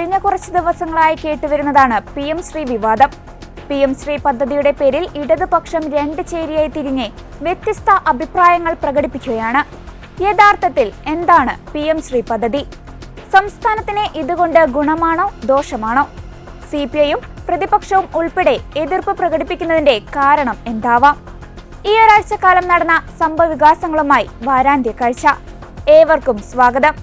കഴിഞ്ഞ കുറച്ച് ദിവസങ്ങളായി കേട്ടുവരുന്നതാണ് PM ശ്രീ വിവാദം. PM ശ്രീ പദ്ധതിയുടെ പേരിൽ ഇടതുപക്ഷം രണ്ട് ചേരിയായി തിരിഞ്ഞ് വ്യത്യസ്ത അഭിപ്രായങ്ങൾ പ്രകടിപ്പിക്കുകയാണ്. യഥാർത്ഥത്തിൽ എന്താണ് PM ശ്രീ പദ്ധതി? സംസ്ഥാനത്തിന് ഇതുകൊണ്ട് ഗുണമാണോ ദോഷമാണോ? CPIയും പ്രതിപക്ഷവും ഉൾപ്പെടെ എതിർപ്പ് പ്രകടിപ്പിക്കുന്നതിന്റെ കാരണം എന്താവാം? ഈ ഒരാഴ്ചക്കാലം നടന്ന സംഭവവികാസങ്ങളുമായി വാരാന്ത്യ കാഴ്ച. ഏവർക്കും സ്വാഗതം.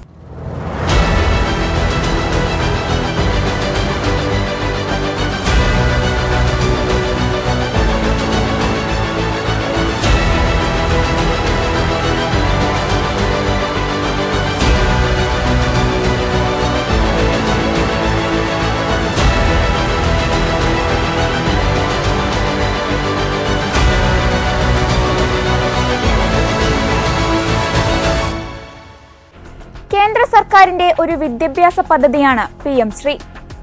കേന്ദ്ര സർക്കാരിന്റെ ഒരു വിദ്യാഭ്യാസ പദ്ധതിയാണ് PM ശ്രീ.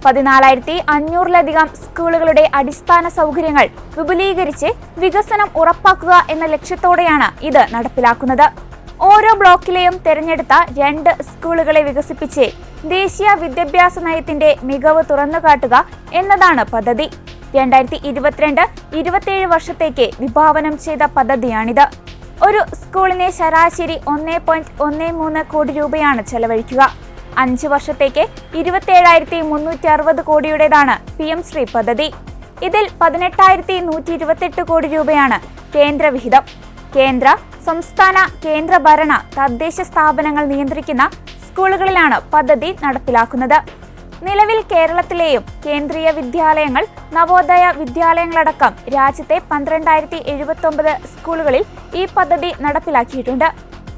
14,500-ലധികം സ്കൂളുകളുടെ അടിസ്ഥാന സൗകര്യങ്ങൾ വിപുലീകരിച്ച് വികസനം ഉറപ്പാക്കുക എന്ന ലക്ഷ്യത്തോടെയാണ് ഇത് നടപ്പിലാക്കുന്നത്. ഓരോ ബ്ലോക്കിലെയും തെരഞ്ഞെടുത്ത 2 സ്കൂളുകളെ വികസിപ്പിച്ച് ദേശീയ വിദ്യാഭ്യാസ നയത്തിന്റെ മികവ് തുറന്നുകാട്ടുക എന്നതാണ് പദ്ധതി. 2022-27 വർഷത്തേക്ക് വിഭാവനം ചെയ്ത പദ്ധതിയാണിത്. ഒരു സ്കൂളിന് ശരാശരി 1.13 കോടി രൂപയാണ് ചെലവഴിക്കുക. 5 വർഷത്തേക്ക് 27,360 കോടിയുടേതാണ് PM ശ്രീ പദ്ധതി. ഇതിൽ 18,128 കോടി രൂപയാണ് കേന്ദ്രവിഹിതം. കേന്ദ്ര, സംസ്ഥാന, കേന്ദ്രഭരണ, തദ്ദേശ സ്ഥാപനങ്ങൾ നിയന്ത്രിക്കുന്ന സ്കൂളുകളിലാണ് പദ്ധതി നടപ്പിലാക്കുന്നത്. നിലവിൽ കേരളത്തിലെയും കേന്ദ്രീയ വിദ്യാലയങ്ങൾ, നവോദയ വിദ്യാലയങ്ങളടക്കം രാജ്യത്തെ 12,079 സ്കൂളുകളിൽ ഈ പദ്ധതി നടപ്പിലാക്കിയിട്ടുണ്ട്.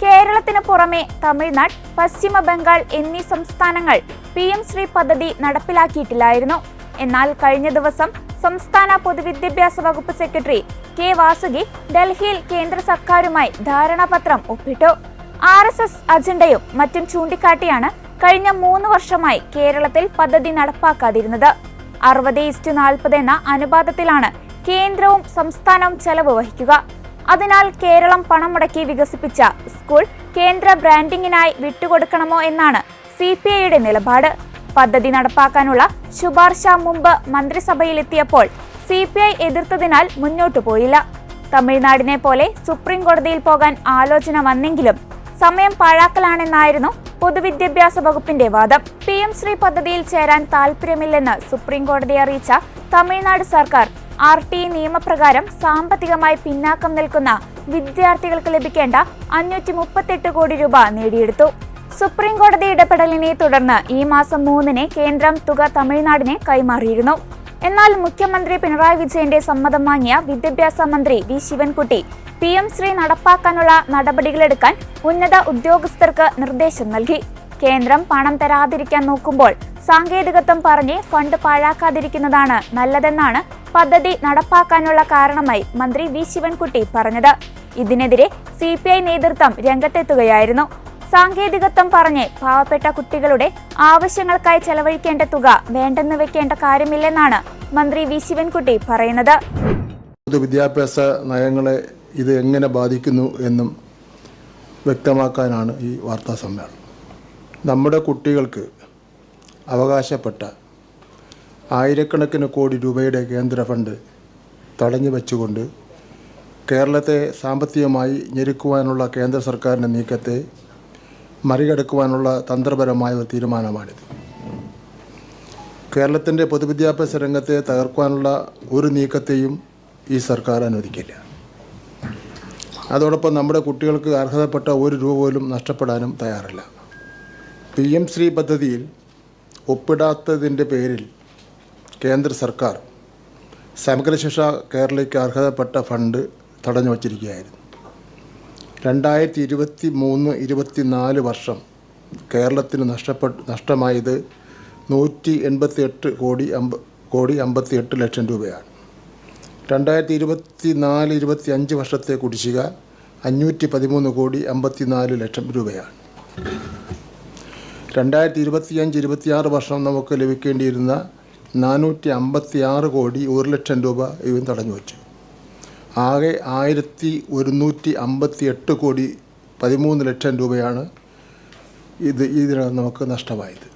കേരളത്തിന് പുറമെ തമിഴ്നാട്, പശ്ചിമ ബംഗാൾ എന്നീ സംസ്ഥാനങ്ങൾ PM ശ്രീ പദ്ധതി നടപ്പിലാക്കിയിട്ടില്ലായിരുന്നു. എന്നാൽ കഴിഞ്ഞ ദിവസം സംസ്ഥാന പൊതുവിദ്യാഭ്യാസ വകുപ്പ് സെക്രട്ടറി K. വാസുകി ഡൽഹിയിൽ കേന്ദ്ര സർക്കാരുമായി ധാരണാപത്രം ഒപ്പിട്ടു. RSS അജണ്ടയും മറ്റും ചൂണ്ടിക്കാട്ടിയാണ് കഴിഞ്ഞ 3 വർഷമായി കേരളത്തിൽ പദ്ധതി നടപ്പാക്കാതിരുന്നത്. 60:40 എന്ന അനുപാതത്തിലാണ് കേന്ദ്രവും സംസ്ഥാനവും ചെലവ് വഹിക്കുക. അതിനാൽ കേരളം പണം മുടക്കി വികസിപ്പിച്ച സ്കൂൾ കേന്ദ്ര ബ്രാൻഡിങ്ങിനായി വിട്ടുകൊടുക്കണമോ എന്നാണ് CPIയുടെ നിലപാട്. പദ്ധതി നടപ്പാക്കാനുള്ള ശുപാർശ മുമ്പ് മന്ത്രിസഭയിലെത്തിയപ്പോൾ CPI എതിർത്തതിനാൽ മുന്നോട്ടു പോയില്ല. തമിഴ്നാടിനെ പോലെ സുപ്രീം കോടതിയിൽ പോകാൻ ആലോചന വന്നെങ്കിലും സമയം പാഴാക്കലാണെന്നായിരുന്നു പൊതുവിദ്യാഭ്യാസ വകുപ്പിന്റെ വാദം. PM ശ്രീ പദ്ധതിയിൽ ചേരാൻ താൽപര്യമില്ലെന്ന് സുപ്രീം കോടതിയെ അറിയിച്ച തമിഴ്നാട് സർക്കാർ RTE നിയമപ്രകാരം സാമ്പത്തികമായി പിന്നാക്കം നിൽക്കുന്ന വിദ്യാർത്ഥികൾക്ക് ലഭിക്കേണ്ട 538 കോടി രൂപ നേടിയെടുത്തു. സുപ്രീം കോടതി ഇടപെടലിനെ തുടർന്ന് ഈ മാസം 3-ന് കേന്ദ്രം തുക തമിഴ്നാടിനെ കൈമാറിയിരുന്നു. എന്നാൽ മുഖ്യമന്ത്രി പിണറായി വിജയന്റെ സമ്മതം വാങ്ങിയ വിദ്യാഭ്യാസ മന്ത്രി V. ശിവൻകുട്ടി PM ശ്രീ നടപ്പാക്കാനുള്ള നടപടികളെടുക്കാൻ ഉന്നത ഉദ്യോഗസ്ഥർക്ക് നിർദ്ദേശം നൽകി. കേന്ദ്രം പണം തരാതിരിക്കാൻ നോക്കുമ്പോൾ സാങ്കേതികത്വം പറഞ്ഞ് ഫണ്ട് പാഴാക്കാതിരിക്കുന്നതാണ് നല്ലതെന്നാണ് പദ്ധതി നടപ്പാക്കാനുള്ള കാരണമായി മന്ത്രി V. ശിവൻകുട്ടി പറഞ്ഞത്. ഇതിനെതിരെ CPI നേതൃത്വം രംഗത്തെത്തുകയായിരുന്നു. സാങ്കേതികത്വം പറഞ്ഞ് പാവപ്പെട്ട കുട്ടികളുടെ ആവശ്യങ്ങൾക്കായി ചെലവഴിക്കേണ്ട തുക വേണ്ടെന്ന് വെക്കേണ്ട കാര്യമില്ലെന്നാണ് മന്ത്രി V. ശിവൻകുട്ടി പറയുന്നത്. പൊതുവിദ്യാഭ്യാസ നയങ്ങളെ ഇത് എങ്ങനെ ബാധിക്കുന്നു എന്നും വ്യക്തമാക്കാനാണ് ഈ വാർത്താ സമ്മേളനം. നമ്മുടെ കുട്ടികൾക്ക് അവകാശപ്പെട്ട ആയിരക്കണക്കിന് കോടി രൂപയുടെ കേന്ദ്ര ഫണ്ട് തടഞ്ഞു വെച്ചുകൊണ്ട് കേരളത്തെ സാമ്പത്തികമായി ഞെരുക്കുവാനുള്ള കേന്ദ്ര സർക്കാരിൻ്റെ നീക്കത്തെ മറികടക്കുവാനുള്ള തന്ത്രപരമായ ഒരു തീരുമാനമാണിത്. കേരളത്തിൻ്റെ പൊതുവിദ്യാഭ്യാസ രംഗത്തെ തകർക്കുവാനുള്ള ഒരു നീക്കത്തെയും ഈ സർക്കാർ അനുവദിക്കില്ല. അതോടൊപ്പം നമ്മുടെ കുട്ടികൾക്ക് അർഹതപ്പെട്ട ഒരു രൂപ പോലും നഷ്ടപ്പെടാനും തയ്യാറല്ല. PM ശ്രീ പദ്ധതിയിൽ ഒപ്പിടാത്തതിൻ്റെ പേരിൽ കേന്ദ്ര സർക്കാർ സമഗ്ര ശിക്ഷ കേരളയ്ക്ക് അർഹതപ്പെട്ട ഫണ്ട് തടഞ്ഞു വച്ചിരിക്കുകയായിരുന്നു. 2023-24 വർഷം കേരളത്തിന് നഷ്ടമായത് 188 കോടി 58 ലക്ഷം രൂപയാണ്. 2024-25 വർഷത്തെ കുടിശ്ശിക 513 കോടി 54 ലക്ഷം രൂപയാണ്. 2025-26 വർഷം നമുക്ക് ലഭിക്കേണ്ടിയിരുന്ന 456 കോടി 1 ലക്ഷം രൂപ ഇവൻ തടഞ്ഞു വച്ചു. ആകെ 1,158 കോടി 13 ലക്ഷം രൂപയാണ് ഇതിനകം നമുക്ക് നഷ്ടമായത്.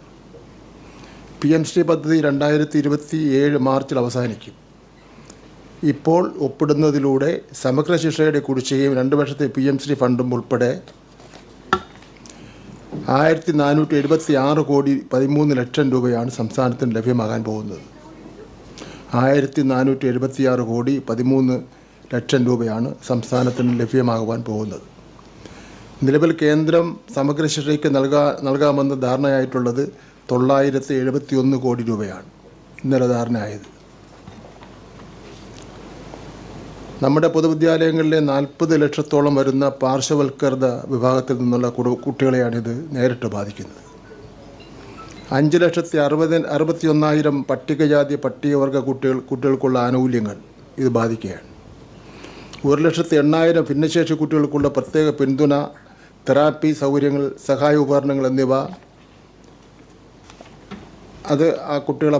PMശ്രീ പദ്ധതി 2027 മാർച്ചിൽ അവസാനിക്കും. ഇപ്പോൾ ഒപ്പിടുന്നതിലൂടെ സമഗ്ര ശിക്ഷയുടെ കുടിശ്ശികയും 2 വർഷത്തെ PMശ്രീ ഫണ്ടും ഉൾപ്പെടെ 1476 കോടി 13 ലക്ഷം രൂപയാണ് സംസ്ഥാനത്തിന് ലഭ്യമാകാൻ പോകുന്നത്. 1476 കോടി 13 ലക്ഷം രൂപയാണ് സംസ്ഥാനത്തിന് ലഭ്യമാകുവാൻ പോകുന്നത്. നിലവിൽ കേന്ദ്രം സമഗ്ര ശിക്ഷയ്ക്ക് നൽകാമെന്ന് ധാരണയായിട്ടുള്ളത് 971 കോടി രൂപയാണ് ഇന്നലെ ധാരണയായത്. നമ്മുടെ പൊതുവിദ്യാലയങ്ങളിലെ 40 ലക്ഷത്തോളം വരുന്ന പാർശ്വവൽക്കൃത വിഭാഗത്തിൽ നിന്നുള്ള കുട്ടികളെയാണിത് നേരിട്ട് ബാധിക്കുന്നത്. 5,61,000 പട്ടികജാതി പട്ടികവർഗ കുട്ടികൾക്കുള്ള ആനുകൂല്യങ്ങൾ ഇത് ബാധിക്കുകയാണ്. 1,08,000 ഭിന്നശേഷി കുട്ടികൾക്കുള്ള പ്രത്യേക പിന്തുണ, തെറാപ്പി സൗകര്യങ്ങൾ, സഹായ ഉപകരണങ്ങൾ എന്നിവ അത് ആ കുട്ടികളെ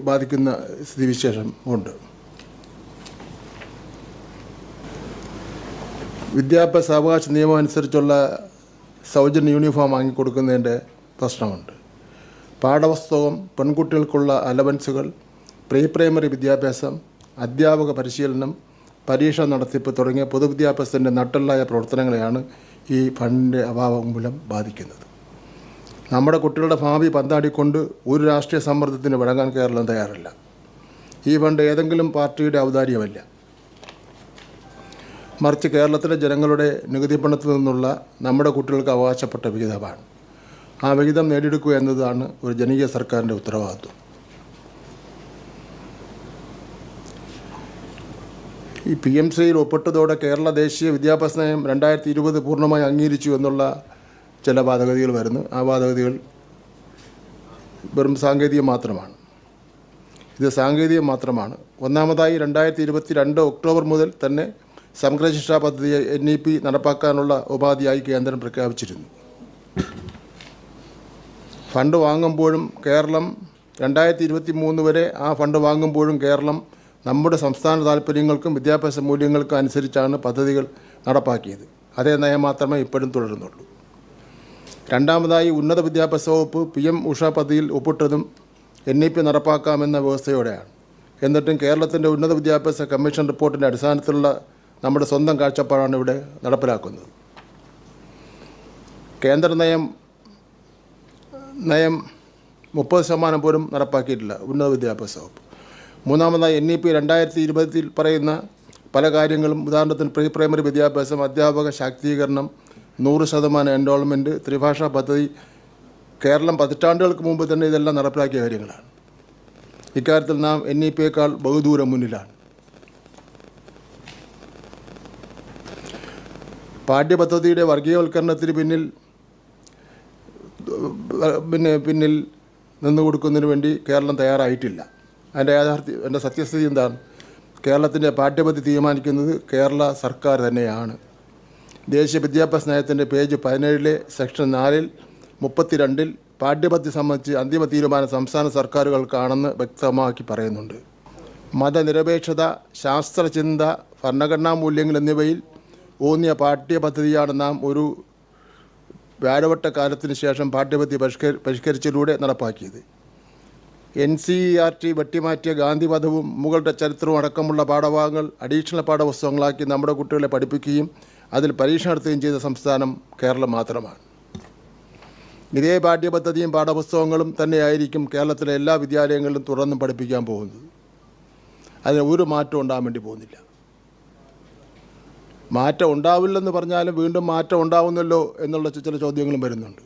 ബാധിക്കുന്ന സ്ഥിതിവിശേഷം ഉണ്ട്. വിദ്യാഭ്യാസ അവകാശ നിയമം അനുസരിച്ചുള്ള സൗജന്യ യൂണിഫോം വാങ്ങിക്കൊടുക്കുന്നതിൻ്റെ പ്രശ്നമുണ്ട്. പാഠപുസ്തകം, പെൺകുട്ടികൾക്കുള്ള അലവൻസുകൾ, പ്രൈമറി വിദ്യാഭ്യാസം, അധ്യാപക പരിശീലനം, പരീക്ഷ നടത്തിപ്പ് തുടങ്ങിയ പൊതുവിദ്യാഭ്യാസത്തിൻ്റെ നട്ടെല്ലായ പ്രവർത്തനങ്ങളെയാണ് ഈ ഫണ്ടിൻ്റെ അഭാവം മൂലം ബാധിക്കുന്നത്. നമ്മുടെ കുട്ടികളുടെ ഭാവി പന്താടിക്കൊണ്ട് ഒരു രാഷ്ട്രീയ സമ്മർദ്ദത്തിന് വഴങ്ങാൻ കേരളം തയ്യാറല്ല. ഈ ഫണ്ട് ഏതെങ്കിലും പാർട്ടിയുടെ ഔദാര്യമല്ല, മറിച്ച് കേരളത്തിലെ ജനങ്ങളുടെ നികുതി പണത്തിൽ നിന്നുള്ള നമ്മുടെ കുട്ടികൾക്ക് അവകാശപ്പെട്ട വിഹിതമാണ്. ആ വിഹിതം നേടിയെടുക്കുക എന്നതാണ് ഒരു ജനകീയ സർക്കാരിൻ്റെ ഉത്തരവാദിത്വം. ഈ PMശ്രീയിൽ ഒപ്പിട്ടതോടെ കേരള ദേശീയ വിദ്യാഭ്യാസ നയം 2020 പൂർണ്ണമായി അംഗീകരിച്ചു എന്നുള്ള ചില വാദഗതികൾ വരുന്നു. ആ വാദഗതികൾ വെറും സാങ്കേതികം മാത്രമാണ്. ഇത് സാങ്കേതികം മാത്രമാണ്. ഒന്നാമതായി 2022 ഒക്ടോബർ മുതൽ തന്നെ സമഗ്ര ശിക്ഷാ പദ്ധതിയെ NEP നടപ്പാക്കാനുള്ള ഉപാധിയായി കേന്ദ്രം പ്രഖ്യാപിച്ചിരുന്നു. ഫണ്ട് വാങ്ങുമ്പോഴും കേരളം 2023 വരെ ആ ഫണ്ട് വാങ്ങുമ്പോഴും കേരളം നമ്മുടെ സംസ്ഥാന താൽപ്പര്യങ്ങൾക്കും വിദ്യാഭ്യാസ മൂല്യങ്ങൾക്കും അനുസരിച്ചാണ് പദ്ധതികൾ നടപ്പാക്കിയത്. അതേ നയം മാത്രമേ ഇപ്പോഴും തുടരുന്നുള്ളൂ. രണ്ടാമതായി ഉന്നത വിദ്യാഭ്യാസ വകുപ്പ് PM ഉഷ പദ്ധതിയിൽ ഒപ്പിട്ടതും NEP നടപ്പാക്കാമെന്ന വ്യവസ്ഥയോടെയാണ്. എന്നിട്ടും കേരളത്തിൻ്റെ ഉന്നത വിദ്യാഭ്യാസ കമ്മീഷൻ റിപ്പോർട്ടിൻ്റെ അടിസ്ഥാനത്തിലുള്ള നമ്മുടെ സ്വന്തം കാഴ്ചപ്പാടാണ് ഇവിടെ നടപ്പിലാക്കുന്നത്. കേന്ദ്ര നയം 30% പോലും നടപ്പാക്കിയിട്ടില്ല ഉന്നത വിദ്യാഭ്യാസ വകുപ്പ്. മൂന്നാമതായി NEP 2020 പറയുന്ന പല കാര്യങ്ങളും, ഉദാഹരണത്തിന് പ്രൈമറി വിദ്യാഭ്യാസം, അധ്യാപക ശാക്തീകരണം, 100% എൻറോൾമെൻറ്റ്, ത്രിഭാഷാ പദ്ധതി, കേരളം പതിറ്റാണ്ടുകൾക്ക് മുമ്പ് തന്നെ ഇതെല്ലാം നടപ്പിലാക്കിയ കാര്യങ്ങളാണ്. ഇക്കാര്യത്തിൽ നാം NEPയേക്കാൾ ബഹുദൂരം മുന്നിലാണ്. പാഠ്യപദ്ധതിയുടെ വർഗീയവൽക്കരണത്തിന് പിന്നിൽ നിന്നുകൊടുക്കുന്നതിന് വേണ്ടി കേരളം തയ്യാറായിട്ടില്ല. അതിൻ്റെ സത്യസ്ഥിതി എന്താണ്? കേരളത്തിൻ്റെ പാഠ്യപദ്ധതി തീരുമാനിക്കുന്നത് കേരള സർക്കാർ തന്നെയാണ്. ദേശീയ വിദ്യാഭ്യാസ നയത്തിൻ്റെ പേജ് 17 സെക്ഷൻ 4 32 പാഠ്യപദ്ധതി സംബന്ധിച്ച് അന്തിമ തീരുമാനം സംസ്ഥാന സർക്കാരുകൾക്കാണെന്ന് വ്യക്തമാക്കി പറയുന്നുണ്ട്. മതനിരപേക്ഷത, ശാസ്ത്രചിന്ത, ഭരണഘടനാ മൂല്യങ്ങൾ എന്നിവയിൽ ഊന്നിയ പാഠ്യപദ്ധതിയാണ് നാം ഒരു വ്യാഴവട്ട കാലത്തിന് ശേഷം പാഠ്യപദ്ധതി പരിഷ്കരിച്ചതിലൂടെ നടപ്പാക്കിയത്. NCERT വെട്ടിമാറ്റിയ ഗാന്ധിവധവും മുഗളുടെ ചരിത്രവും അടക്കമുള്ള പാഠഭാഗങ്ങൾ അഡീഷണൽ പാഠപുസ്തകങ്ങളാക്കി നമ്മുടെ കുട്ടികളെ പഠിപ്പിക്കുകയും അതിൽ പരീക്ഷ നടത്തുകയും ചെയ്ത സംസ്ഥാനം കേരളം മാത്രമാണ്. ഇതേ പാഠ്യപദ്ധതിയും പാഠപുസ്തകങ്ങളും തന്നെയായിരിക്കും കേരളത്തിലെ എല്ലാ വിദ്യാലയങ്ങളിലും തുടർന്നും പഠിപ്പിക്കാൻ പോകുന്നത്. അതിന് ഒരു മാറ്റം ഉണ്ടാകാൻ വേണ്ടി പോകുന്നില്ല. മാറ്റം ഉണ്ടാവില്ലെന്ന് പറഞ്ഞാലും വീണ്ടും മാറ്റം ഉണ്ടാവുന്നല്ലോ എന്നുള്ള ചില ചോദ്യങ്ങളും വരുന്നുണ്ട്.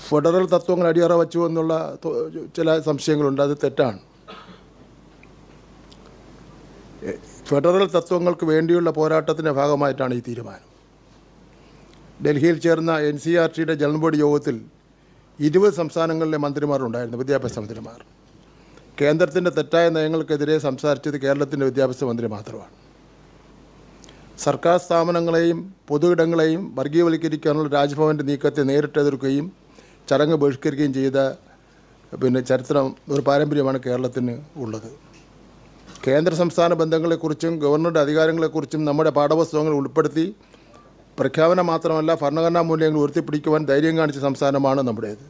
ഫെഡറൽ തത്വങ്ങൾ അടിയറ വച്ചു എന്നുള്ള ചില സംശയങ്ങളുണ്ട്. അത് തെറ്റാണ്. ഫെഡറൽ തത്വങ്ങൾക്ക് വേണ്ടിയുള്ള പോരാട്ടത്തിൻ്റെ ഭാഗമായിട്ടാണ് ഈ തീരുമാനം. ഡൽഹിയിൽ ചേർന്ന NCERTയുടെ ജനറൽ ബോഡി യോഗത്തിൽ 20 സംസ്ഥാനങ്ങളിലെ മന്ത്രിമാരുണ്ടായിരുന്നു, വിദ്യാഭ്യാസ മന്ത്രിമാർ. കേന്ദ്രത്തിൻ്റെ തെറ്റായ നയങ്ങൾക്കെതിരെ സംസാരിച്ചത് കേരളത്തിൻ്റെ വിദ്യാഭ്യാസ മന്ത്രി മാത്രമാണ്. സർക്കാർ സ്ഥാപനങ്ങളെയും പൊതുയിടങ്ങളെയും വർഗീയവൽക്കരിക്കാനുള്ള രാജ്ഭവൻ്റെ നീക്കത്തെ നേരിട്ട് എതിർക്കുകയും ചടങ്ങ് ബഹിഷ്കരിക്കുകയും ചെയ്ത ചരിത്രം, ഒരു പാരമ്പര്യമാണ് കേരളത്തിന് ഉള്ളത്. കേന്ദ്ര സംസ്ഥാന ബന്ധങ്ങളെക്കുറിച്ചും ഗവർണറുടെ അധികാരങ്ങളെക്കുറിച്ചും നമ്മുടെ പാഠപുസ്തകങ്ങൾ ഉൾപ്പെടുത്തി പ്രഖ്യാപനം മാത്രമല്ല ഭരണഘടനാ മൂല്യങ്ങൾ ഉയർത്തിപ്പിടിക്കുവാൻ ധൈര്യം കാണിച്ച സംസ്ഥാനമാണ് നമ്മുടേത്.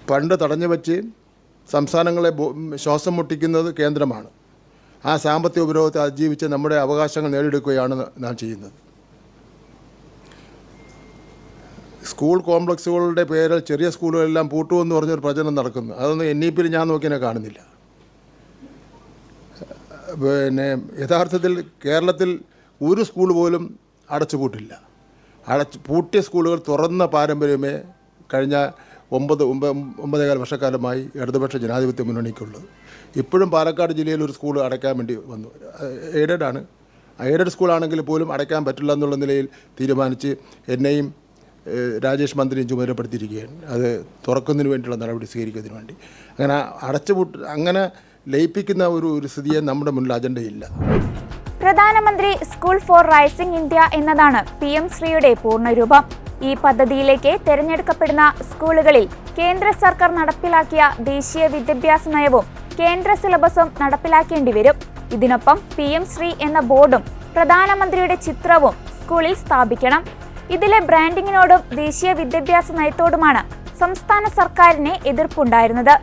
ഫണ്ട് തടഞ്ഞു വച്ച് സംസ്ഥാനങ്ങളെ ശ്വാസം മുട്ടിക്കുന്നത് കേന്ദ്രമാണ്. ആ സാമ്പത്തിക ഉപരോധത്തെ അതിജീവിച്ച് നമ്മുടെ അവകാശങ്ങൾ നേടിയെടുക്കുകയാണ് നാം ചെയ്യുന്നത്. സ്കൂൾ കോംപ്ലക്സുകളുടെ പേരിൽ ചെറിയ സ്കൂളുകളെല്ലാം പൂട്ടുമെന്ന് പറഞ്ഞൊരു പ്രചരണം നടക്കുന്നു. അതൊന്നും NEP ഞാൻ നോക്കിയാൽ കാണുന്നില്ല. യഥാർത്ഥത്തിൽ കേരളത്തിൽ ഒരു സ്കൂൾ പോലും അടച്ചുപൂട്ടില്ല. പൂട്ടിയ സ്കൂളുകൾ തുറന്ന പാരമ്പര്യമേ കഴിഞ്ഞ 9 വർഷക്കാലമായി ഇടതുപക്ഷ ജനാധിപത്യ മുന്നണിക്കുള്ളത്. ഇപ്പോഴും പാലക്കാട് ജില്ലയിൽ ഒരു സ്കൂൾ അടയ്ക്കാൻ വേണ്ടി വന്നു. എയ്ഡഡ് സ്കൂളാണെങ്കിൽ പോലും അടയ്ക്കാൻ പറ്റില്ല എന്നുള്ള നിലയിൽ തീരുമാനിച്ച് എന്നെയും രാജേഷ് മന്ത്രിയും ചുമതലപ്പെടുത്തിയിരിക്കുകയാണ്. അത് തുറക്കുന്നതിന് വേണ്ടിയുള്ള നടപടി സ്വീകരിക്കുന്നതിന് വേണ്ടി. അങ്ങനെ ലയിപ്പിക്കുന്ന ഒരു സ്ഥിതിയെ നമ്മുടെ മുന്നിൽ അജണ്ടയില്ല. പ്രധാനമന്ത്രി സ്കൂൾ ഫോർ റൈസിംഗ് ഇന്ത്യ എന്നതാണ് PM ശ്രീയുടെ പൂർണ്ണരൂപം. ഈ പദ്ധതിയിലേക്ക് തിരഞ്ഞെടുക്കപ്പെടുന്ന സ്കൂളുകളിൽ കേന്ദ്ര സർക്കാർ നടപ്പിലാക്കിയ ദേശീയ വിദ്യാഭ്യാസ നയവും കേന്ദ്ര സിലബസും നടപ്പിലാക്കേണ്ടി വരും. ഇതിനൊപ്പം PM ശ്രീ എന്ന ബോർഡും പ്രധാനമന്ത്രിയുടെ ചിത്രവും സ്കൂളിൽ സ്ഥാപിക്കണം. ഇതിലെ ബ്രാൻഡിങ്ങിനോടും ദേശീയ വിദ്യാഭ്യാസ നയത്തോടുമാണ് സംസ്ഥാന സർക്കാരിന് എതിർപ്പുണ്ടായിരുന്നത്.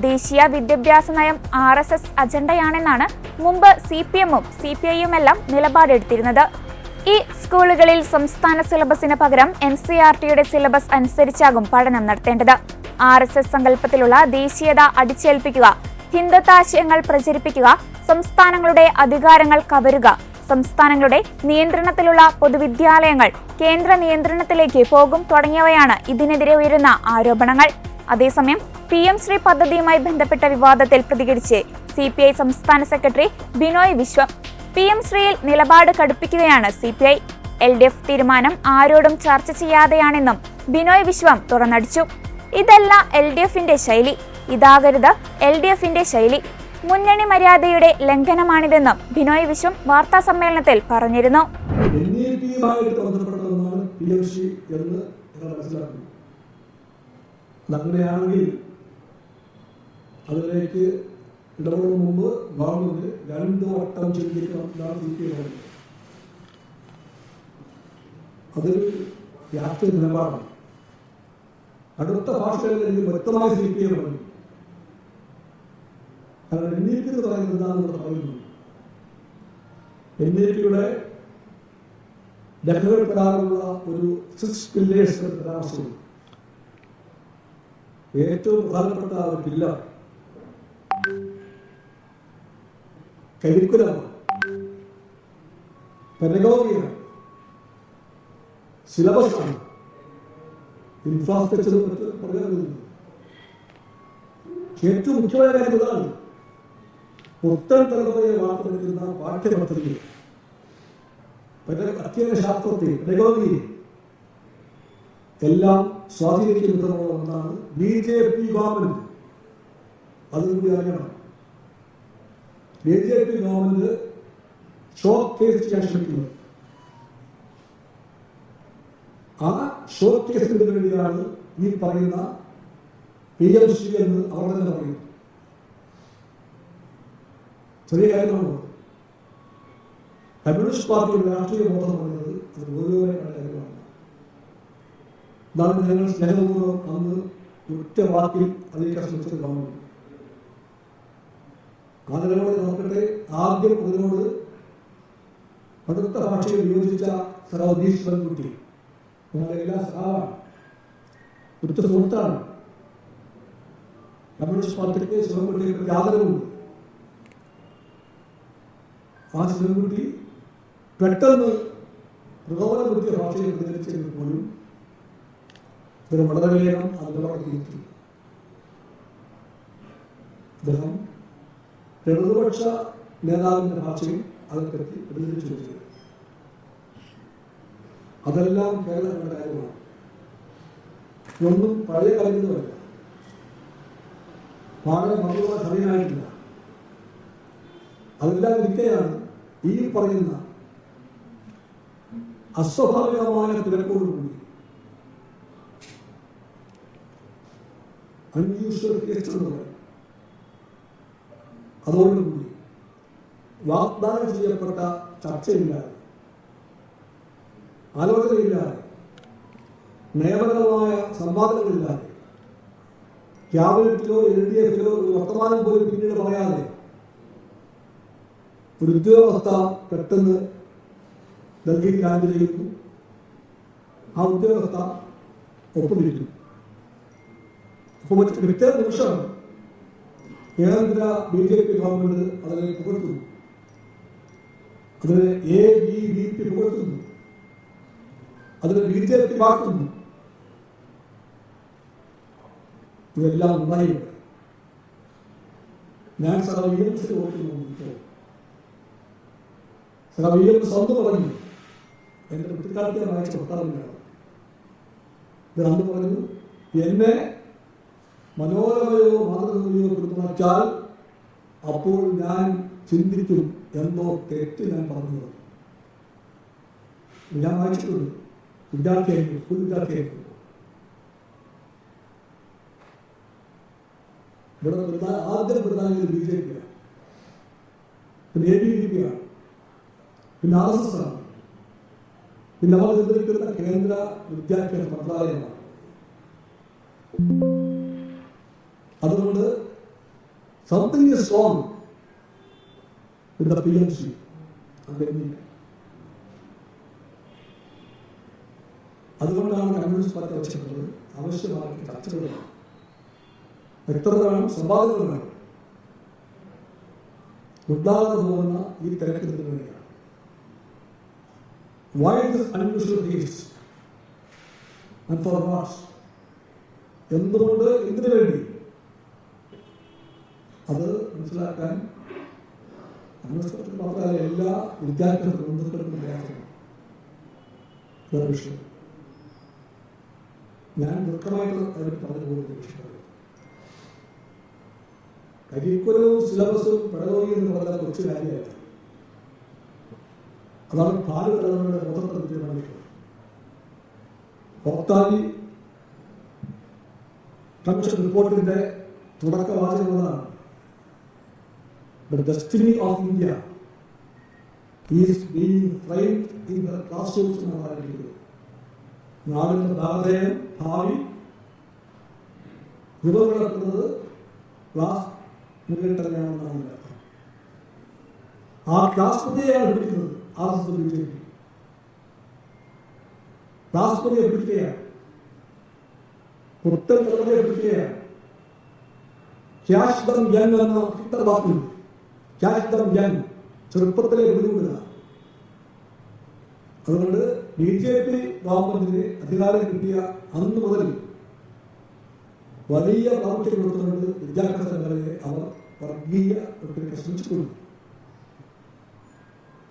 ദേശീയ വിദ്യാഭ്യാസ നയം RSS അജണ്ടയാണെന്നാണ് മുമ്പ് CPM-ഉം CPI-യും എല്ലാം നിലപാടെടുത്തിരുന്നത്. ഈ സ്കൂളുകളിൽ സംസ്ഥാന സിലബസിന് പകരം NCERT-യുടെ സിലബസ് അനുസരിച്ചാകും പഠനം നടത്തേണ്ടത്. RSS സങ്കല്പത്തിലുള്ള ദേശീയത അടിച്ചേൽപ്പിക്കുക, ഹിന്ദുത്വാശയങ്ങൾ പ്രചരിപ്പിക്കുക, സംസ്ഥാനങ്ങളുടെ അധികാരങ്ങൾ കവരുക, സംസ്ഥാനങ്ങളുടെ നിയന്ത്രണത്തിലുള്ള പൊതുവിദ്യാലയങ്ങൾ കേന്ദ്ര നിയന്ത്രണത്തിലേക്ക് പോകും തുടങ്ങിയവയാണ് ഇതിനെതിരെ ഉയരുന്ന ആരോപണങ്ങൾ. അതേസമയം PM ശ്രീ പദ്ധതിയുമായി ബന്ധപ്പെട്ട വിവാദത്തിൽ പ്രതികരിച്ച് CPI സംസ്ഥാന സെക്രട്ടറി ബിനോയ് വിശ്വം. PM ശ്രീയിൽ നിലപാട് കടുപ്പിക്കുകയാണ് CPI. LDF തീരുമാനം ആരോടും ചർച്ച ചെയ്യാതെയാണെന്നും ബിനോയ് വിശ്വം തുറന്നടിച്ചു. ഇതല്ല LDF-ന്റെ ശൈലി, ഇതാകരുത് LDF-ന്റെ ശൈലി. മുന്നണി മര്യാദയുടെ ലംഘനമാണിതെന്നും ബിനോയ് വിശ്വം വാർത്താ സമ്മേളനത്തിൽ പറഞ്ഞിരുന്നു. അങ്ങനെയാണെങ്കിൽ അതിലേക്ക് ഇടപെടുന്ന മുമ്പ് ഗവൺമെന്റ് 2 വട്ടം ചിന്തിക്കണം. അതൊരു രാഷ്ട്രീയ നിലപാടാണ്. അടുത്ത ഭാഷകളിൽ എനിക്ക് വ്യക്തമായി CPI പറഞ്ഞു. കാരണം NEP എന്ന് പറയുന്നത് എന്താണെന്ന് പറയുന്നു. NEP-യുടെ ലഘുപ്രകാരമുള്ള ഒരു 6 പില്ലേഴ്സ് പരാമർശം. ഏറ്റവും പ്രധാനപ്പെട്ട ഒരു പില്ലർ കരിക്കുലമാണ്, പെഡഗോഗിയാണ്, സിലബസാണ്, ഇൻഫ്രാസ്ട്രക്ചർ പറയുന്നത്. ഏറ്റവും മുഖ്യമായ കാര്യം ഇതാണ്. പുത്തൻ തലമുറയെ വാർത്തെടുക്കുന്ന പാഠ്യപദ്ധതി അധ്യയന ശാസ്ത്രത്തെ പെഡഗോഗിയെ എല്ലാം സ്വാധീനിക്കുന്ന ഒന്നാണ് BJP ഗവൺമെന്റ്. അതുകൂടി അറിയണം. BJP ഗവൺമെന്റ് ഷോക്ക് കേസ് ചെയ്യാൻ ശ്രമിക്കുന്നത്. ആ ഷോക്ക് കേസിന് വേണ്ടിയാണ് ഈ പറയുന്ന PM ശ്രീ എന്ന് അവർ തന്നെ പറയുന്നു. ചെറിയ കാര്യമാണ്. കമ്മ്യൂണിസ്റ്റ് പാർട്ടിയുടെ രാഷ്ട്രീയ ബോധം പറയുന്നത് അത് ഗൗരവമായ കാര്യമാണ്. അതാണ് ഞങ്ങൾ സ്നേഹപൂർവ്വം അന്ന് ഒറ്റ വാക്കിൽ അറിയിക്കാൻ ശ്രമിച്ചത് ഗവൺമെന്റ്. ആ നിലപാട് നോക്കട്ടെ. ആദ്യം അതിനോട് അടുത്ത ഭാഷയിൽ വിയോജിച്ച സഹോദീശ്വരൻകുട്ടി ഞങ്ങളുടെ എല്ലാ സഹാവാണ്, ഒറ്റ സുഹൃത്താണ്. കമ്മ്യൂണിസ്റ്റ് പാർട്ടിക്ക് ശിവൻകുട്ടിക്ക് ആദരവുണ്ട്. ആ ശിവൻകുട്ടി പെട്ടെന്ന് പ്രകോപനപ്പെടുത്തിയ ഭാഷയിൽ പ്രതികരിച്ചെങ്കിൽ പോലും ഇതിന് വളരെ വേഗം അതിലൂടെ അദ്ദേഹം ഇടതുപക്ഷ നേതാവിന്റെ ഭാഷയിൽ അതിനെപ്പറ്റി പ്രതികരിച്ചു വെച്ചത്. അതെല്ലാം കേരളത്തിന്റെ കാര്യമാണ്. ഒന്നും പഴയ കാര്യങ്ങളല്ല. വളരെ മറുപടി സമയമായിട്ടില്ല. അതെല്ലാം ഇരിക്കെയാണ് ഈ പറയുന്ന അസ്വാഭാവികമായ തിരക്കോടുകൂടി അൺയൂഷ്വൽ കേസ് എന്ന് പറയും. അതോടുകൂടി വാഗ്ദാനം ചെയ്യപ്പെട്ട ചർച്ചയില്ലാതെ, ആലോചനയില്ലാതെ, നിയമപരമായ സംവാദങ്ങളില്ലാതെ ക്യാബിനറ്റിലോ LDFിലോ ഒരു വർത്തമാനം പോലും പിന്നീട് പറയാതെ ഒരു ഉദ്യോഗസ്ഥ പെട്ടെന്ന് ഡൽഹിയിൽ ലാൻഡ് ചെയ്യുന്നു. ആ ഉദ്യോഗസ്ഥ ഒപ്പമിരിക്കുന്നു. അപ്പോൾ പിറ്റേ നിമിഷം കേന്ദ്ര BJP ഗവൺമെന്റ് അതിനെ പുകഴ്ത്തുന്നു. അതിനെ ABVP പുകഴ്ത്തുന്നു. അതിനെ BJP വാക്കുന്നു. ഇതെല്ലാം ഉണ്ടായിട്ടുണ്ട്. ഞാൻ സഹവിയംസിൽ ഓർക്കുന്നു. സഹവിയം സ്വന്തം പറഞ്ഞു എന്റെ കുട്ടിക്കാലത്തെ വായിച്ച ഭർത്താവിനാണ്. ഇത് അന്ന് പറഞ്ഞു, എന്നെ മനോരമയോ മാതൃഭൂമിയോ പിന്തുണച്ചാൽ അപ്പോൾ ഞാൻ ചിന്തിക്കും എന്നോ തെറ്റ് ഞാൻ പറഞ്ഞു. ഞാൻ വായിച്ചിട്ടുണ്ട്. വിദ്യാർത്ഥിയായിരുന്നു, സ്കൂൾ വിദ്യാർത്ഥിയായിരുന്നു. ഇവിടെ ആദ്യം പ്രധാനമന്ത്രി BJP ആണ്, പിന്നെ ABVP ആണ്, പിന്നെ RSS ആണ്, പിന്നെ അവർ നിയന്ത്രിക്കുന്ന കേന്ദ്ര വിദ്യാഭ്യാസ മന്ത്രാലയമാണ്. അതുകൊണ്ട് something is wrong with the PMC. അതുകൊണ്ടാണ് കമ്മ്യൂണിസ്റ്റ് പാർട്ടി ആവശ്യപ്പെട്ടത് ആവശ്യമായ ചർച്ചകൾ വ്യക്തതകളും സംവാദങ്ങളും ഉണ്ടാകാതെ പോകുന്ന ഈ തിരക്ക് വേണ്ടിയാണ്. Why this unusual haste and for what? എന്തുകൊണ്ട്, എന്തിനു വേണ്ടി? അത് മനസ്സിലാക്കാൻ കമ്മ്യൂണിസ്റ്റ് മാത്രമല്ല എല്ലാ വിദ്യാഭ്യാസ ബന്ധുക്കൾക്കും പ്രയാസമാണ്. വിഷയം ഞാൻ ദുഃഖമായിട്ട് അതിന് പറഞ്ഞു പോകുന്ന വിഷയമാണ്. കരിക്കുലവും സിലബസും പെടകോയി എന്ന് പറഞ്ഞാൽ കൊച്ചു കാര്യമായിട്ട് അതാണ് ഭാവി തലമുറയുടെ മൊത്തത്തിൽ തീരുമാനിക്കുന്നത്. ഹോക്താലി കമ്മീഷൻ റിപ്പോർട്ടിന്റെ തുടക്കവാചകങ്ങളാണ് The destiny of India is being framed in the classrooms എന്ന് പറയുന്നത്. നാടിന്റെ നാമധേയം ഭാവി രൂപപ്പെടുത്തുന്നത് ക്ലാസ് മുന്നിൽ തന്നെയാണെന്നാണ് അർത്ഥം. ആ ക്ലാസ് പ്രതിയെയാണ് പിടിക്കുന്നത് RSS BJP. ക്ലാസ് പ്രതിയെ പിടിക്കുകയാണ്, പുറത്തെ തലമുറയെ പിടിക്കുകയാണ്. ക്യാഷ് ദം യങ് എന്ന ചിത്രവാക്യം, ക്യാഷ് ദം യങ്, ചെറുപ്പത്തിലെ പിടികൂടുക. അതുകൊണ്ട് BJP ഗവൺമെന്റിന് അധികാരം കിട്ടിയ അന്ന് മുതൽ വലിയ പ്രാമുഖ്യം കൊടുത്തുകൊണ്ട് വിദ്യാഭ്യാസ മേഖലയെ അവർ വർഗീയ പ്രക്രിയ ശ്രമിച്ചിട്ടുണ്ട്.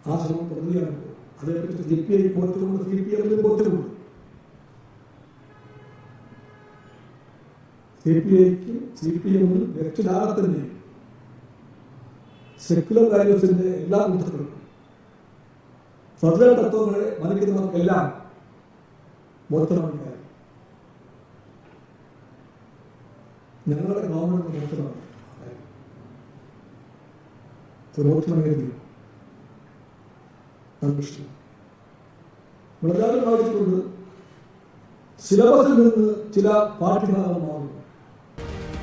ആ ശ്രമം തുടരുകയാണ്. അതേപറ്റി CPI ബോധ്യമുണ്ട്, CPM ബോധ്യമുണ്ട്. CPIക്കും CPM-നും രക്ഷിതാകത്തിൻ്റെയും സെക്യുലർ വാല്യൂസിന്റെ എല്ലാ ബന്ധുക്കളും ഫെഡറൽ തത്വങ്ങളെ മാനിക്കുന്നവർക്കെല്ലാം ബോധമാണ് കാര്യം. ഞങ്ങളുടെ ഗവൺമെന്റ് ബോധമാണ് ബോധമായിരുന്നു. വളരെ ബാധിച്ചിട്ടുണ്ട്. സിലബസിൽ നിന്ന് ചില പാഠ്യഭാഗം മാറുന്നു.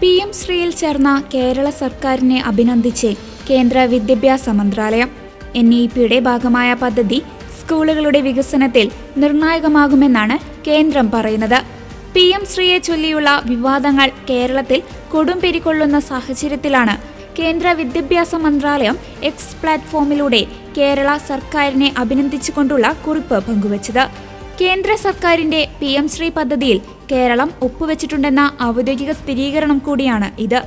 PM ശ്രീയിൽ ചേർന്ന കേരള സർക്കാരിനെ അഭിനന്ദിച്ച് കേന്ദ്ര വിദ്യാഭ്യാസ മന്ത്രാലയം. NEP-യുടെ ഭാഗമായ പദ്ധതി സ്കൂളുകളുടെ വികസനത്തിൽ നിർണായകമാകുമെന്നാണ് കേന്ദ്രം പറയുന്നത്. PM ശ്രീയെ ചൊല്ലിയുള്ള വിവാദങ്ങൾ കേരളത്തിൽ കൊടുംപെരികൊള്ളുന്ന സാഹചര്യത്തിലാണ് കേന്ദ്ര വിദ്യാഭ്യാസ മന്ത്രാലയം X പ്ലാറ്റ്ഫോമിലൂടെ കേരള സർക്കാരിനെ അഭിനന്ദിച്ചുകൊണ്ടുള്ള കുറിപ്പ് പങ്കുവച്ചത്. കേന്ദ്ര സർക്കാരിന്റെ PM ശ്രീ പദ്ധതിയിൽ കേരളം ഒപ്പുവെച്ചിട്ടുണ്ടെന്ന ഔദ്യോഗിക സ്ഥിരീകരണം കൂടിയാണ് ഇത്.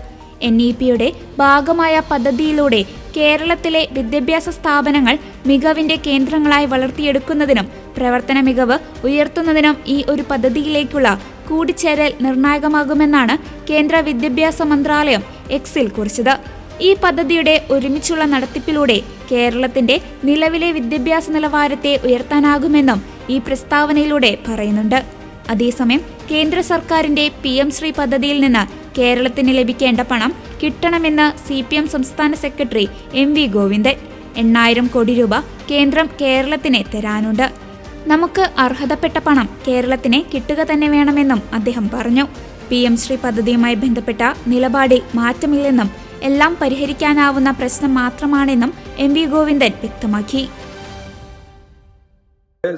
NEP-യുടെ ഭാഗമായ പദ്ധതിയിലൂടെ കേരളത്തിലെ വിദ്യാഭ്യാസ സ്ഥാപനങ്ങൾ മികവിന്റെ കേന്ദ്രങ്ങളായി വളർത്തിയെടുക്കുന്നതിനും പ്രവർത്തന മികവ് ഉയർത്തുന്നതിനും ഈ ഒരു പദ്ധതിയിലേക്കുള്ള കൂടിച്ചേരൽ നിർണായകമാകുമെന്നാണ് കേന്ദ്ര വിദ്യാഭ്യാസ മന്ത്രാലയം X-ൽ കുറിച്ചത്. ഈ പദ്ധതിയുടെ ഒരുമിച്ചുള്ള നടത്തിപ്പിലൂടെ കേരളത്തിന്റെ നിലവിലെ വിദ്യാഭ്യാസ നിലവാരത്തെ ഉയർത്താനാകുമെന്നും ഈ പ്രസ്താവനയിലൂടെ പറയുന്നുണ്ട്. അതേസമയം കേന്ദ്ര സർക്കാരിന്റെ PM ശ്രീ പദ്ധതിയിൽ നിന്ന് കേരളത്തിന് ലഭിക്കേണ്ട പണം കിട്ടണമെന്ന് CPM സംസ്ഥാന സെക്രട്ടറി MV ഗോവിന്ദൻ. 8,000 കോടി രൂപ കേന്ദ്രം കേരളത്തിന് തരാനുണ്ട്. നമുക്ക് അർഹതപ്പെട്ട പണം കേരളത്തിന് കിട്ടുക തന്നെ വേണമെന്നും അദ്ദേഹം പറഞ്ഞു. PM ശ്രീ പദ്ധതിയുമായി ബന്ധപ്പെട്ട നിലപാടിൽ മാറ്റമില്ലെന്നും എല്ലാം പരിഹരിക്കാനാവുന്ന പ്രശ്നം മാത്രമാണെന്നും MV ഗോവിന്ദൻ വ്യക്തമാക്കി.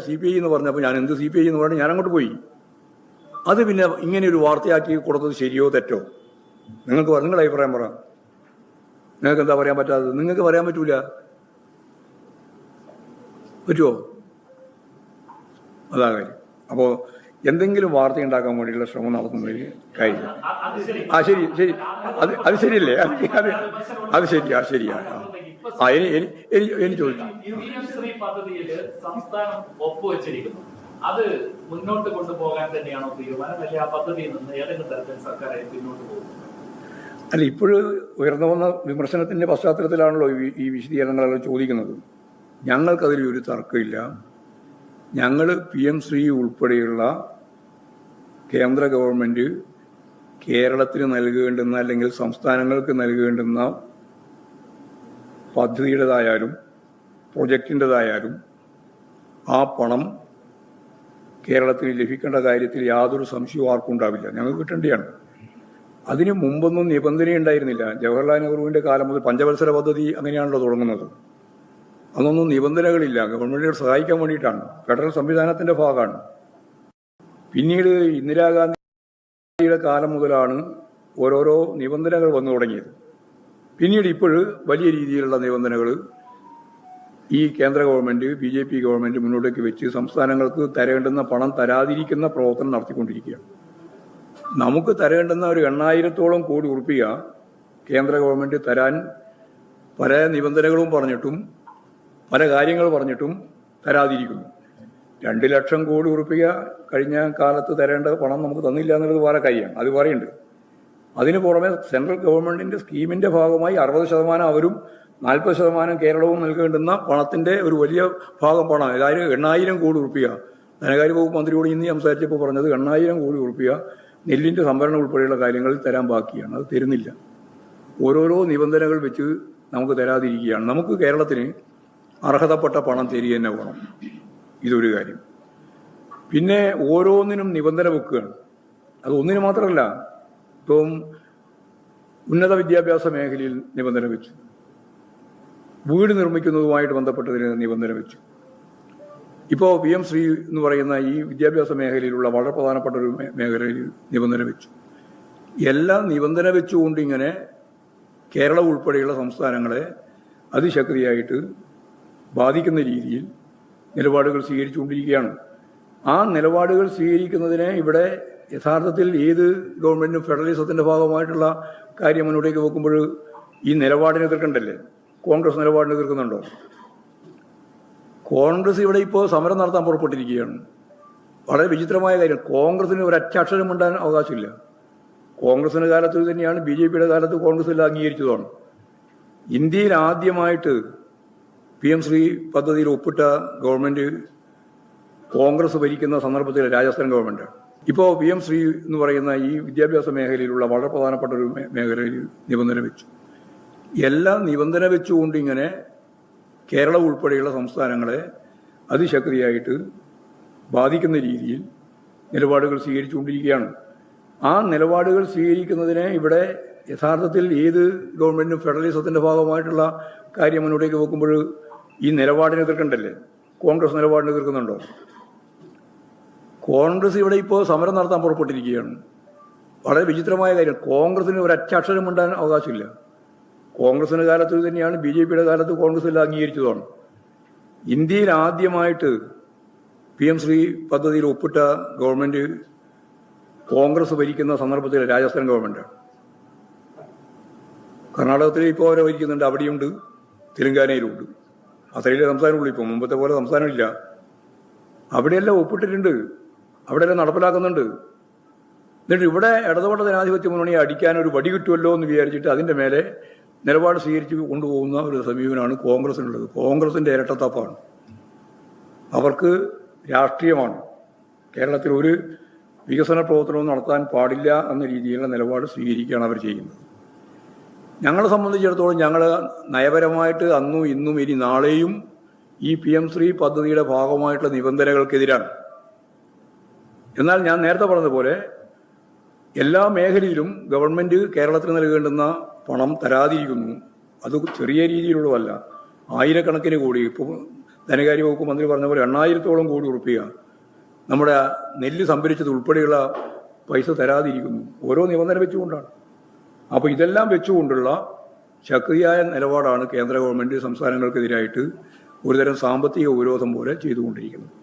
CPI എന്ന് പറഞ്ഞപ്പോൾ ഞാൻ എന്ത് CPI എന്ന് പറഞ്ഞാൽ ഞാൻ അങ്ങോട്ട് പോയി. അത് പിന്നെ ഇങ്ങനെ ഒരു വാർത്തയാക്കി കൊടുത്തത് ശരിയോ തെറ്റോ? നിങ്ങളുടെ അഭിപ്രായം പറ. നിങ്ങൾക്ക് എന്താ പറയാൻ പറ്റാത്തത്? നിങ്ങൾക്ക് പറയാൻ പറ്റൂല. പറ്റുമോ? അതാ കാര്യം. അപ്പോൾ എന്തെങ്കിലും വാർത്ത ഉണ്ടാക്കാൻ വേണ്ടിയുള്ള ശ്രമം നടത്തുന്നതിൽ കാര്യം. ശരി ശരി, അത് ശരിയല്ലേ? അത് ശരിയാ ശരിയാ. എനിക്ക് ചോദിച്ചു, സംസ്ഥാനം ഒപ്പുവെച്ചിരിക്കുന്നു, അത് മുന്നോട്ട് കൊണ്ടുപോകാൻ തന്നെയാണോ തീരുമാനം, അല്ലെങ്കിൽ ആ പദ്ധതിയിൽ നിന്ന് ഏതെങ്കിലും തരത്തിൽ സർക്കാർ പിന്നോട്ട് പോകും? അല്ല, ഇപ്പോഴും ഉയർന്നു വന്ന വിമർശനത്തിന്റെ പശ്ചാത്തലത്തിലാണല്ലോ ഈ വിശദീകരണങ്ങളെല്ലാം ചോദിക്കുന്നത്. ഞങ്ങൾക്കതിൽ ഒരു തർക്കമില്ല. ഞങ്ങൾ PM ശ്രീ ഉൾപ്പെടെയുള്ള കേന്ദ്ര ഗവൺമെന്റ് കേരളത്തിന് നൽകേണ്ടുന്ന അല്ലെങ്കിൽ സംസ്ഥാനങ്ങൾക്ക് നൽകേണ്ടുന്ന പദ്ധതിയുടേതായാലും പ്രൊജക്റ്റിൻ്റെതായാലും ആ പണം കേരളത്തിന് ലഭിക്കേണ്ട കാര്യത്തിൽ യാതൊരു സംശയവും ആർക്കും ഉണ്ടാവില്ല. ഞങ്ങൾക്ക് കിട്ടേണ്ടതാണ്. അതിന് മുമ്പൊന്നും നിബന്ധനയുണ്ടായിരുന്നില്ല. ജവഹർലാൽ നെഹ്റുവിൻ്റെ കാലം മുതൽ പഞ്ചവത്സര പദ്ധതി അങ്ങനെയാണല്ലോ തുടങ്ങുന്നത്. അതൊന്നും നിബന്ധനകളില്ല. ഗവൺമെന്റിനെ സഹായിക്കാൻ വേണ്ടിയിട്ടാണ്. ഫെഡറൽ സംവിധാനത്തിന്റെ ഭാഗമാണ്. പിന്നീട് ഇന്ദിരാഗാന്ധിയുടെ കാലം മുതലാണ് ഓരോരോ നിബന്ധനകൾ വന്നു തുടങ്ങിയത്. പിന്നീട് ഇപ്പോഴും വലിയ രീതിയിലുള്ള നിബന്ധനകൾ ഈ കേന്ദ്ര ഗവൺമെന്റ് BJP ഗവൺമെന്റ് മുന്നോട്ടേക്ക് വെച്ച് സംസ്ഥാനങ്ങൾക്ക് തരേണ്ടുന്ന പണം തരാതിരിക്കുന്ന പ്രവർത്തനം നടത്തിക്കൊണ്ടിരിക്കുകയാണ്. നമുക്ക് തരേണ്ടുന്ന ഒരു 8,000-ഓളം കോടി ഉറുപ്പിക കേന്ദ്ര ഗവൺമെന്റ് തരാൻ പല നിബന്ധനകളും പറഞ്ഞിട്ടും പല കാര്യങ്ങൾ പറഞ്ഞിട്ടും തരാതിരിക്കുന്നു. 2 ലക്ഷം കോടി ഉറുപ്പിക കഴിഞ്ഞ കാലത്ത് തരേണ്ട പണം നമുക്ക് തന്നില്ല എന്നുള്ളത് വേറെ കാര്യമാണ്. അത് പറയുന്നുണ്ട്. അതിന് പുറമെ സെൻട്രൽ ഗവൺമെന്റിന്റെ സ്കീമിന്റെ ഭാഗമായി 60% അവരും 40% കേരളവും നൽകേണ്ടുന്ന പണത്തിന്റെ ഒരു വലിയ ഭാഗം പണം, അതായത് 8,000 കോടി ഉറുപ്പിക. ധനകാര്യ വകുപ്പ് മന്ത്രിയോട് ഇന്ന് സംസാരിച്ചപ്പോൾ പറഞ്ഞത് 8,000 കോടി ഉറുപ്പിക നെല്ലിന്റെ സംഭരണം ഉൾപ്പെടെയുള്ള കാര്യങ്ങളിൽ തരാൻ ബാക്കിയാണ്. അത് തരുന്നില്ല. ഓരോരോ നിബന്ധനകൾ വെച്ച് നമുക്ക് തരാതിരിക്കുകയാണ്. നമുക്ക് കേരളത്തിന് അർഹതപ്പെട്ട പണം തരിക തന്നെ വേണം. ഇതൊരു കാര്യം. പിന്നെ ഓരോന്നിനും നിബന്ധന വെക്കുകയാണ്. അത് ഒന്നിനു മാത്രമല്ല. ഇപ്പം ഉന്നത വിദ്യാഭ്യാസ മേഖലയിൽ നിബന്ധന വെച്ചു, വീട് നിർമ്മിക്കുന്നതുമായിട്ട് ബന്ധപ്പെട്ടതിന് നിബന്ധന വെച്ചു. ഇപ്പോൾ PM ശ്രീ എന്ന് പറയുന്ന ഈ വിദ്യാഭ്യാസ മേഖലയിലുള്ള വളരെ പ്രധാനപ്പെട്ട ഒരു മേഖലയിൽ നിബന്ധന വെച്ചു. എല്ലാം നിബന്ധന വെച്ചുകൊണ്ട് ഇങ്ങനെ കേരളം ഉൾപ്പെടെയുള്ള സംസ്ഥാനങ്ങളെ അതിശക്തിയായിട്ട് ബാധിക്കുന്ന രീതിയിൽ നിലപാടുകൾ സ്വീകരിച്ചുകൊണ്ടിരിക്കുകയാണ്. ആ നിലപാടുകൾ സ്വീകരിക്കുന്നതിനെ ഇവിടെ യഥാർത്ഥത്തിൽ ഏത് ഗവൺമെന്റും ഫെഡറലിസത്തിന്റെ ഭാഗമായിട്ടുള്ള കാര്യം മുന്നോട്ടേക്ക് വെക്കുമ്പോൾ ഈ നിലപാടിനെ എതിർക്കണ്ടല്ലേ? കോൺഗ്രസ് നിലപാടിനെ എതിർക്കുന്നുണ്ടോ? കോൺഗ്രസ് ഇവിടെ ഇപ്പോൾ സമരം നടത്താൻ പുറപ്പെട്ടിരിക്കുകയാണ്. വളരെ വിചിത്രമായ കാര്യം. കോൺഗ്രസിന് ഒരു അക്ഷരം ഉണ്ടാൻ അവകാശമില്ല. കോൺഗ്രസിന്റെ കാലത്ത് തന്നെയാണ് BJPയുടെ കാലത്ത് കോൺഗ്രസ് എല്ലാം അംഗീകരിച്ചതാണ്. ഇന്ത്യയിൽ ആദ്യമായിട്ട് PM ശ്രീ പദ്ധതിയിൽ ഒപ്പിട്ട ഗവൺമെന്റ് കോൺഗ്രസ് ഭരിക്കുന്ന സന്ദർഭത്തിൽ രാജസ്ഥാൻ ഗവൺമെന്റാണ്. ഇപ്പോൾ PM ശ്രീ എന്ന് പറയുന്ന ഈ വിദ്യാഭ്യാസ മേഖലയിലുള്ള വളരെ പ്രധാനപ്പെട്ട ഒരു മേഖലയിൽ നിബന്ധന വെച്ചു. എല്ലാം നിബന്ധന വെച്ചുകൊണ്ട് ഇങ്ങനെ കേരളം ഉൾപ്പെടെയുള്ള സംസ്ഥാനങ്ങളെ അതിശക്തിയായിട്ട് ബാധിക്കുന്ന രീതിയിൽ നിലപാടുകൾ സ്വീകരിച്ചുകൊണ്ടിരിക്കുകയാണ്. ആ നിലപാടുകൾ സ്വീകരിക്കുന്നതിനെ ഇവിടെ യഥാർത്ഥത്തിൽ ഏത് ഗവൺമെന്റും ഫെഡറലിസത്തിന്റെ ഭാഗമായിട്ടുള്ള കാര്യം മുന്നോട്ടേക്ക് വെക്കുമ്പോൾ ഈ നിലപാടിനെ എതിർക്കണ്ടല്ലേ? കോൺഗ്രസ് നിലപാടിനെ എതിർക്കുന്നുണ്ടോ? കോൺഗ്രസ് ഇവിടെ ഇപ്പോൾ സമരം നടത്താൻ പുറപ്പെട്ടിരിക്കുകയാണ്. വളരെ വിചിത്രമായ കാര്യം. കോൺഗ്രസിന് ഒരു അക്ഷരം ഉണ്ടാൻ അവകാശമില്ല. കോൺഗ്രസിന്റെ കാലത്ത് തന്നെയാണ് BJPയുടെ കാലത്ത് കോൺഗ്രസ് എല്ലാം അംഗീകരിച്ചതാണ്. ഇന്ത്യയിൽ ആദ്യമായിട്ട് PM ശ്രീ പദ്ധതിയിൽ ഒപ്പിട്ട ഗവൺമെന്റ് കോൺഗ്രസ് ഭരിക്കുന്ന സന്ദർഭത്തിൽ രാജസ്ഥാൻ ഗവൺമെന്റാണ്. കർണാടകത്തിൽ ഇപ്പോൾ അവരെ ഭരിക്കുന്നുണ്ട്. അവിടെയുണ്ട്, തെലങ്കാനയിലുണ്ട്. അത്രയിലെ സംസ്ഥാനമുള്ളൂ. ഇപ്പോൾ മുമ്പത്തെ പോലെ സംസ്ഥാനമില്ല. അവിടെയെല്ലാം ഒപ്പിട്ടിട്ടുണ്ട്, അവിടെയെല്ലാം നടപ്പിലാക്കുന്നുണ്ട്. എന്നിട്ട് ഇവിടെ ഇടതുപക്ഷ ജനാധിപത്യ മുന്നണിയെ അടിക്കാൻ ഒരു വടി കിട്ടുമല്ലോ എന്ന് വിചാരിച്ചിട്ട് അതിന്റെ മേലെ നിലപാട് സ്വീകരിച്ച് കൊണ്ടുപോകുന്ന ഒരു സമീപനമാണ് കോൺഗ്രസിനുള്ളത്. കോൺഗ്രസിന്റെ ഇരട്ടത്താപ്പാണ്. അവർക്ക് രാഷ്ട്രീയമാണ്. കേരളത്തിൽ ഒരു വികസന പ്രവർത്തനവും നടത്താൻ പാടില്ല എന്ന രീതിയിലുള്ള നിലപാട് സ്വീകരിക്കുകയാണ് അവർ ചെയ്യുന്നത്. ഞങ്ങളെ സംബന്ധിച്ചിടത്തോളം ഞങ്ങൾ നയപരമായിട്ട് അന്നും ഇന്നും ഇനി നാളെയും ഈ PM ശ്രീ പദ്ധതിയുടെ ഭാഗമായിട്ടുള്ള നിബന്ധനകൾക്കെതിരാണ്. എന്നാൽ ഞാൻ നേരത്തെ പറഞ്ഞതുപോലെ എല്ലാ മേഖലയിലും ഗവൺമെൻറ് കേരളത്തിന് നൽകേണ്ടുന്ന പണം തരാതിരിക്കുന്നു. അത് ചെറിയ രീതിയിലുള്ളതല്ല, ആയിരക്കണക്കിന് കോടി. ഇപ്പോൾ ധനകാര്യ വകുപ്പ് മന്ത്രി പറഞ്ഞ പോലെ 8,000-ഓളം കോടി റുപ്യ നമ്മുടെ നെല്ല് സംഭരിച്ചത് ഉൾപ്പെടെയുള്ള പൈസ തരാതിരിക്കുന്നു. ഓരോ നിബന്ധന വെച്ചുകൊണ്ടാണ്. അപ്പോൾ ഇതെല്ലാം വെച്ചുകൊണ്ടുള്ള ശക്തിയായ നിലപാടാണ് കേന്ദ്ര ഗവൺമെൻറ് സംസ്ഥാനങ്ങൾക്കെതിരായിട്ട് ഒരുതരം സാമ്പത്തിക ഉപരോധം പോലെ ചെയ്തുകൊണ്ടിരിക്കുന്നത്.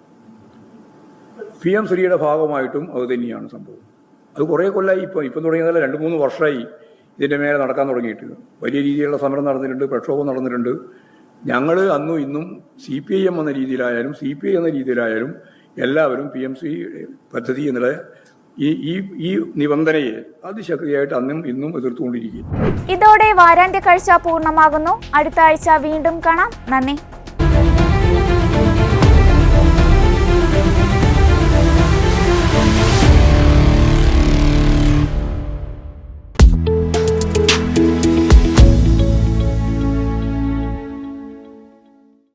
PM ശ്രീയുടെ ഭാഗമായിട്ടും അത് തന്നെയാണ് സംഭവം. അത് കുറേ കൊല്ലമായി, ഇപ്പം തുടങ്ങിയതല്ല, 2-3 വർഷമായി ഇതിൻ്റെ മേലെ നടക്കാൻ തുടങ്ങിയിട്ട്. വലിയ രീതിയിലുള്ള സമരം നടന്നിട്ടുണ്ട്, പ്രക്ഷോഭം നടന്നിട്ടുണ്ട്. ഞങ്ങൾ അന്നും ഇന്നും CPIM എന്ന രീതിയിലായാലും CPI എന്ന രീതിയിലായാലും എല്ലാവരും PMC പദ്ധതി എന്നുള്ള ഈ നിബന്ധനയെ അതിശക്തിയായിട്ട് അന്നും ഇന്നും എതിർത്തുകൊണ്ടിരിക്കും. ഇതോടെ വാരാന്ത്യ കാഴ്ച പൂർണ്ണമാകുന്നു. അടുത്ത ആഴ്ച വീണ്ടും കാണാം. നന്ദി.